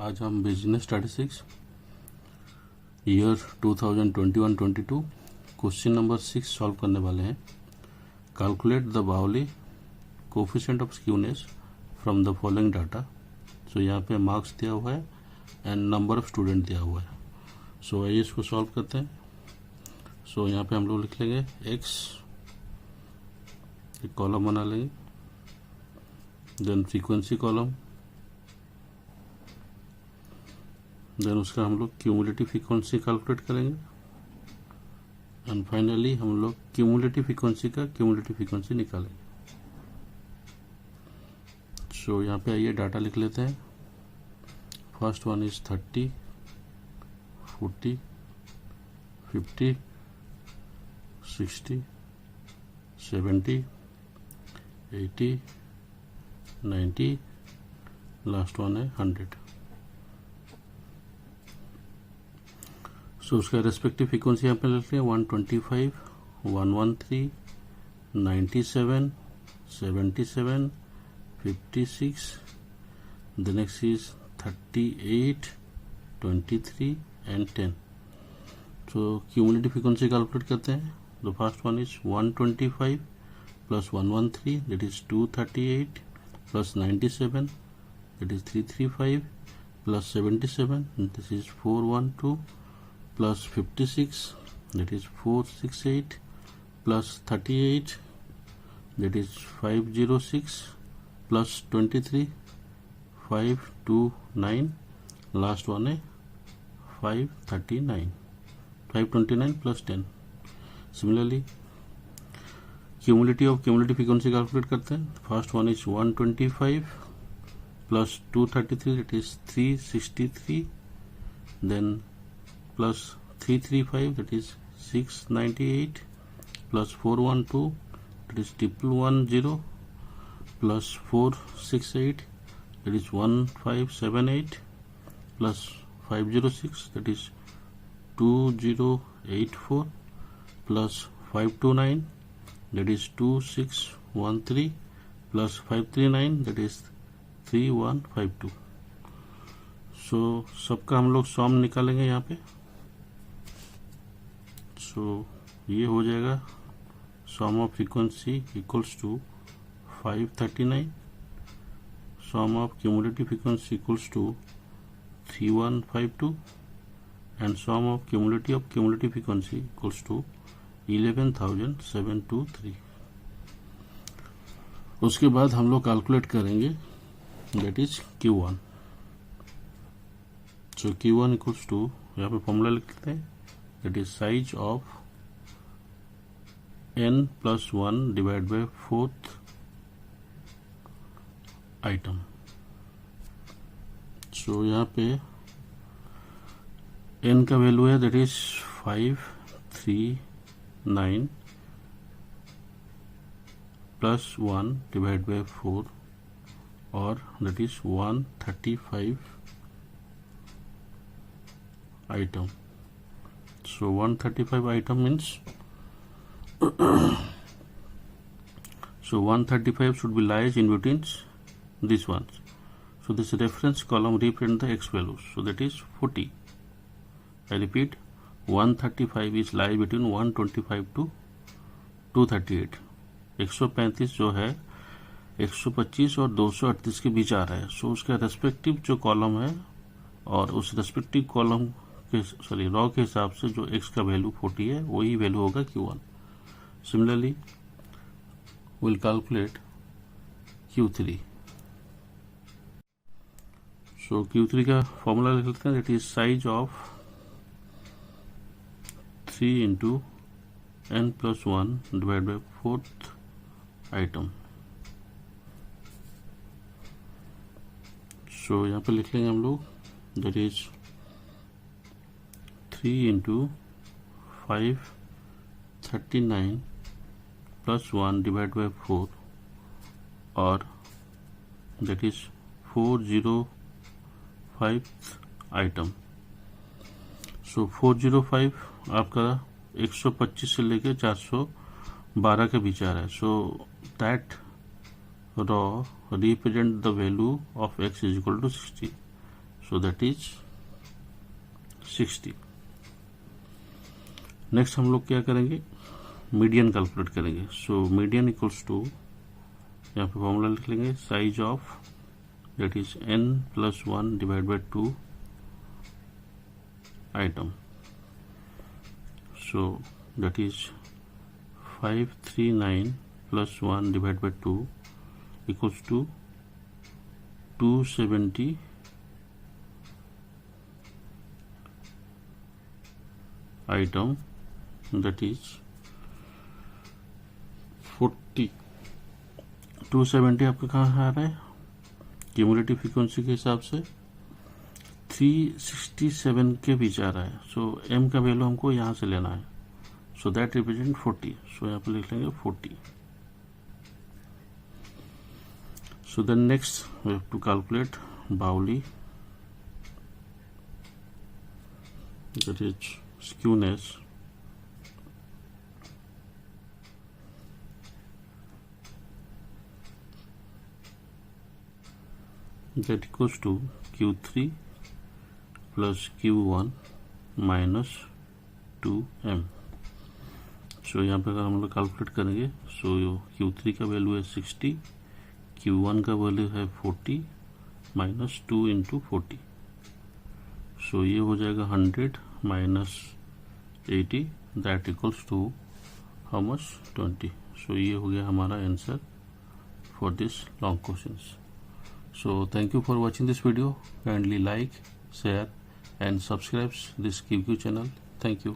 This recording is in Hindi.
आज हम business statistics year 2021-22 question number 6 solve करने वाले हैं। Calculate the Bowley coefficient of skewness from the following data. So यहाँ पे मार्क्स दिया हुआ है एंड नंबर ऑफ स्टूडेंट दिया हुआ है। सो आइए इसको सॉल्व करते हैं। सो यहाँ पे हम लोग लिख लेंगे x, एक कॉलम बना लेंगे, देन फ्रीक्वेंसी कॉलम, देन उसका हम लोग क्यूमुलेटिव फ्रीक्वेंसी कैलकुलेट करेंगे एंड फाइनली हम लोग क्यूमुलेटिव फ्रीक्वेंसी का क्यूमुलेटिव फ्रीक्वेंसी निकालेंगे। सो यहाँ पे आइए डाटा लिख लेते हैं। First one is 30, 40, 50, 60, 70, 80, 90, last one है 100। सो उसका रेस्पेक्टिव फ्रीक्वेंसी यहाँ पे लिखते हैं 125, 113, 97, 77, 56, the next is 38, 23 and 10. So cumulative frequency calculate करते हैं। The first one is 125 plus 113, that is 238, plus 97, that is 335, plus 77, this is 412, plus 56, that is 468, plus 38, that is 506, plus 23, 529, last one है 539, 529 plus 10. Similarly, cumulative frequency calculate करते हैं। First one is 125 plus 233, that is 363, then plus 335, that is 698, plus 412, that is 110, plus 468, that is 1578, plus 506, that is 2084, plus 529, that is 2613, plus 539, that is 3152. सो सबका हम लोग सॉम निकालेंगे यहाँ पे। सो ये हो जाएगा sum of frequency equals to 539, sum of cumulative frequency equals to 3152 and sum of cumulative frequency equals to 11,723। उसके बाद हम लोग कैलकुलेट करेंगे that is Q1। So Q1 equals to, यहाँ पे फॉर्मूला लिखते हैं, that is size of n+1 divide by 4th item. So यहाँ पे n का वैल्यू है that is 539 plus 1 divide by 4 और that is 135 item. So 135 item means so 135 should be lies in between these ones. So this reference column represent the x values. So that is 40. I repeat, 135 is lie between 125 to 238. 135 जो है 125 और 238 के बीच आ रहा है। सो उसका रेस्पेक्टिव जो कॉलम है और उस रेस्पेक्टिव कॉलम रॉ के हिसाब से जो x का वैल्यू 40 है वही वैल्यू होगा Q1। Similarly will calculate Q3। So Q3 का फॉर्मूला लिख लेते हैं, that is size of 3 into n+1 divide by 4th item. So यहाँ पे लिख लेंगे हम लोग, that is 3 into 539 plus 1 divide by 4 और दैट इज 405 आइटम। सो 405 आपका 125 से लेकर 412 के बीच आ रहा है। So that raw represent the value of x is equal to 60. So so that is 60. Next हम लोग क्या करेंगे, मीडियन कैलकुलेट करेंगे. सो मीडियन इक्वल्स टू, यहाँ पे फॉर्मूला लिख लेंगे, size of that is n+1 divide bye 2 item. So that is 539 plus 1 divided by 2 equals to 270 item, that is 40. 270 आपका कहाँ आ रहा है, क्यूमुलेटिव फ्रीक्वेंसी के हिसाब से 367 के बीच आ रहा है. सो m का वैल्यू हमको यहाँ से लेना है. So that represent 40. सो यहाँ पे लिख लेंगे 40. So then next we have to calculate Pauli, that is skewness. That equals to Q3 plus Q1 minus 2M. So यहाँ पे अगर हम लोग कैलकुलेट करेंगे, सो Q3 का वैल्यू है 60, Q1 का वैल्यू है 40 माइनस 2 इंटू 40. सो ये हो जाएगा 100 minus 80, that equals to how much, 20. So ये हो गया हमारा answer for this long questions. So thank you for watching this video. Kindly like, share and subscribe this QQ channel. Thank you.